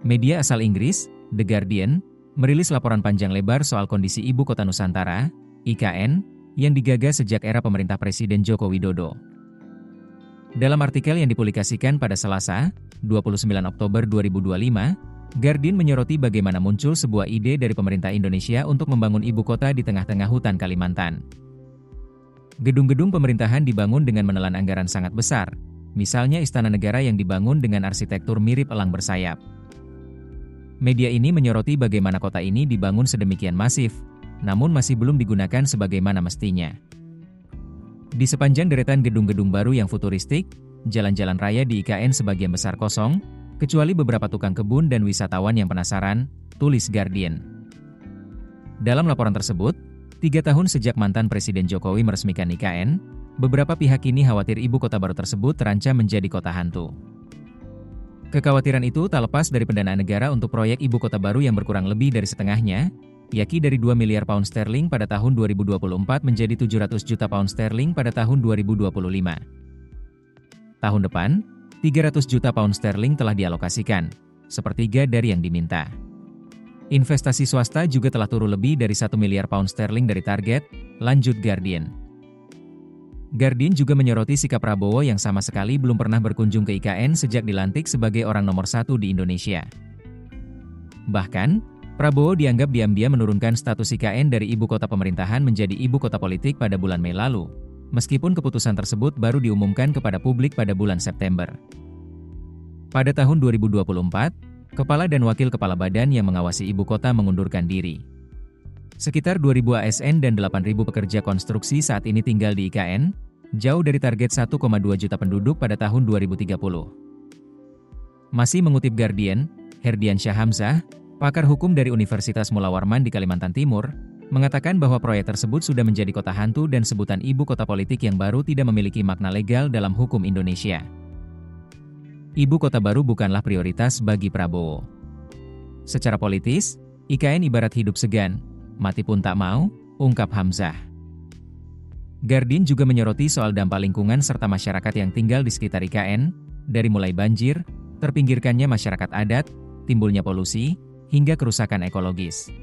Media asal Inggris, The Guardian, merilis laporan panjang lebar soal kondisi Ibu Kota Nusantara, IKN, yang digagas sejak era pemerintah Presiden Joko Widodo. Dalam artikel yang dipublikasikan pada Selasa, 29 Oktober 2025, Guardian menyoroti bagaimana muncul sebuah ide dari pemerintah Indonesia untuk membangun ibu kota di tengah-tengah hutan Kalimantan. Gedung-gedung pemerintahan dibangun dengan menelan anggaran sangat besar, misalnya Istana Negara yang dibangun dengan arsitektur mirip elang bersayap. Media ini menyoroti bagaimana kota ini dibangun sedemikian masif, namun masih belum digunakan sebagaimana mestinya. Di sepanjang deretan gedung-gedung baru yang futuristik, jalan-jalan raya di IKN sebagian besar kosong, kecuali beberapa tukang kebun dan wisatawan yang penasaran, tulis Guardian. Dalam laporan tersebut, 3 tahun sejak mantan Presiden Jokowi meresmikan IKN, beberapa pihak kini khawatir ibu kota baru tersebut terancam menjadi kota hantu. Kekhawatiran itu tak lepas dari pendanaan negara untuk proyek ibu kota baru yang berkurang lebih dari setengahnya, yakni dari 2 miliar pound sterling pada tahun 2024 menjadi 700 juta pound sterling pada tahun 2025. Tahun depan, 300 juta pound sterling telah dialokasikan, sepertiga dari yang diminta. Investasi swasta juga telah turun lebih dari 1 miliar pound sterling dari target, lanjut Guardian. Guardian juga menyoroti sikap Prabowo yang sama sekali belum pernah berkunjung ke IKN sejak dilantik sebagai orang nomor 1 di Indonesia. Bahkan, Prabowo dianggap diam-diam menurunkan status IKN dari ibu kota pemerintahan menjadi ibu kota politik pada bulan Mei lalu, meskipun keputusan tersebut baru diumumkan kepada publik pada bulan September. Pada tahun 2024, kepala dan wakil kepala badan yang mengawasi ibu kota mengundurkan diri. Sekitar 2.000 ASN dan 8.000 pekerja konstruksi saat ini tinggal di IKN, jauh dari target 1,2 juta penduduk pada tahun 2030. Masih mengutip Guardian, Herdian Syah Hamzah, pakar hukum dari Universitas Mula Warman di Kalimantan Timur, mengatakan bahwa proyek tersebut sudah menjadi kota hantu dan sebutan ibu kota politik yang baru tidak memiliki makna legal dalam hukum Indonesia. Ibu kota baru bukanlah prioritas bagi Prabowo. Secara politis, IKN ibarat hidup segan, mati pun tak mau, ungkap Hamzah. Guardian juga menyoroti soal dampak lingkungan serta masyarakat yang tinggal di sekitar IKN, dari mulai banjir, terpinggirkannya masyarakat adat, timbulnya polusi, hingga kerusakan ekologis.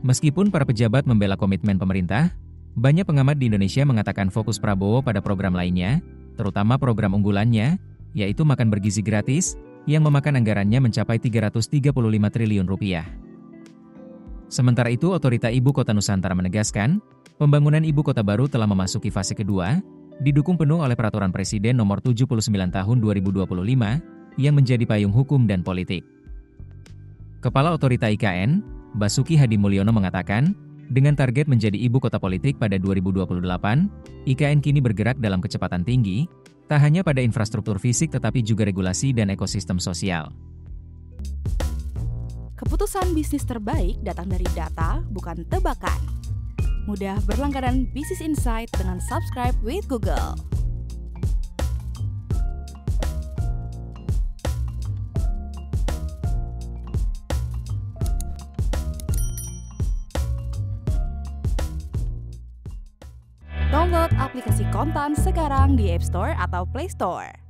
Meskipun para pejabat membela komitmen pemerintah, banyak pengamat di Indonesia mengatakan fokus Prabowo pada program lainnya, terutama program unggulannya, yaitu makan bergizi gratis, yang memakan anggarannya mencapai 335 triliun rupiah. Sementara itu, Otorita Ibu Kota Nusantara menegaskan, pembangunan ibu kota baru telah memasuki fase kedua, didukung penuh oleh Peraturan Presiden Nomor 79 Tahun 2025, yang menjadi payung hukum dan politik. Kepala Otorita IKN, Basuki Hadi Mulyono mengatakan, dengan target menjadi ibu kota politik pada 2028, IKN kini bergerak dalam kecepatan tinggi, tak hanya pada infrastruktur fisik tetapi juga regulasi dan ekosistem sosial. Keputusan bisnis terbaik datang dari data, bukan tebakan. Mudah berlangganan Business Insight dengan subscribe with Google. Download aplikasi Kontan sekarang di App Store atau Play Store.